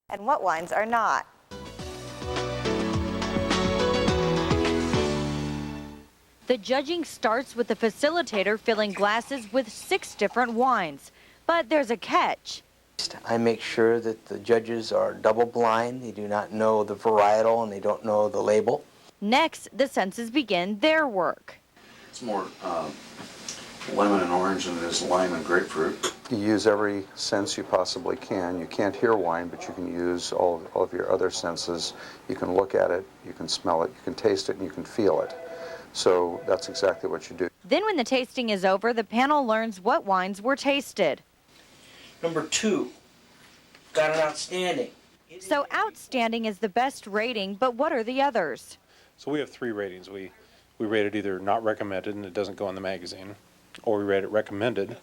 and what wines are not. The judging starts with the facilitator filling glasses with 6 different wines. But there's a catch. I make sure that the judges are double blind. They do not know the varietal and they don't know the label. Next, the senses begin their work. It's more lemon and orange than it is lime and grapefruit. You use every sense you possibly can. You can't hear wine, but you can use all of your other senses. You can look at it, you can smell it, you can taste it, and you can feel it. So that's exactly what you do. Then when the tasting is over, the panel learns what wines were tasted. Number 2, got an outstanding. So outstanding is the best rating, but what are the others? So we have 3 ratings. We rate it either not recommended and it doesn't go in the magazine, or we rate it recommended,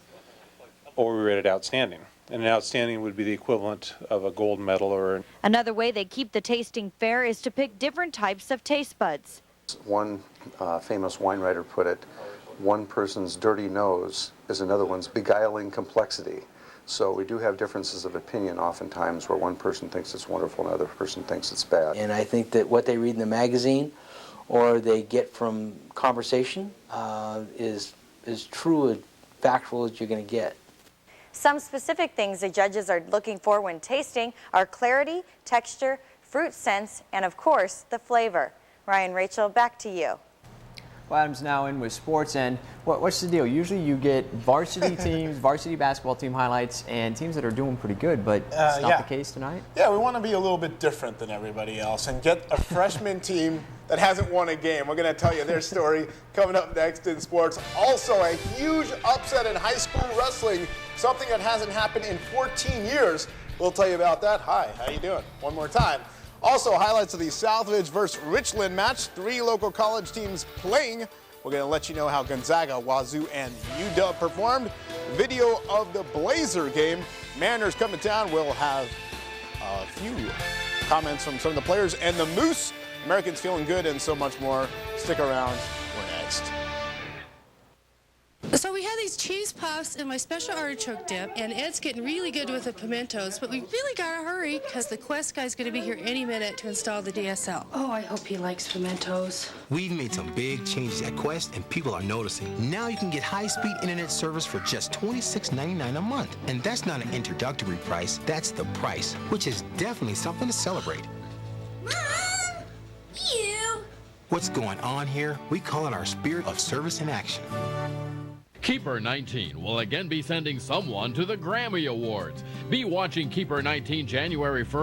or we rate it outstanding. And an outstanding would be the equivalent of a gold medal or... Another way they keep the tasting fair is to pick different types of taste buds. One famous wine writer put it, one person's dirty nose is another one's beguiling complexity. So we do have differences of opinion oftentimes where one person thinks it's wonderful and another person thinks it's bad. And I think that what they read in the magazine or they get from conversation is as true and factual as you're going to get. Some specific things the judges are looking for when tasting are clarity, texture, fruit sense, and of course, the flavor. Ryan, Rachel, back to you. Well, Adam's now in with sports, and what's the deal? Usually you get varsity teams, varsity basketball team highlights, and teams that are doing pretty good, but it's not the case tonight? Yeah, we want to be a little bit different than everybody else and get a freshman team that hasn't won a game. We're going to tell you their story coming up next in sports. Also, a huge upset in high school wrestling, something that hasn't happened in 14 years. We'll tell you about that. Hi, how you doing? One more time. Also, highlights of the Southridge versus Richland match. 3 local college teams playing. We're going to let you know how Gonzaga, Wazoo, and UW performed. Video of the Blazer game. Mariners coming to town. We'll have a few comments from some of the players. And the Moose, Americans feeling good, and so much more. Stick around. We're next. So we had these cheese puffs and my special artichoke dip, and Ed's getting really good with the pimentos, but we really gotta hurry because the Quest guy's gonna be here any minute to install the DSL. Oh, I hope he likes pimentos. We've made some big changes at Quest and people are noticing. Now you can get high-speed internet service for just $26.99 a month. And that's not an introductory price, that's the price, which is definitely something to celebrate. Mom! You! What's going on here? We call it our spirit of service in action. KEPR 19 will again be sending someone to the Grammy Awards. Be watching KEPR 19 January 1st.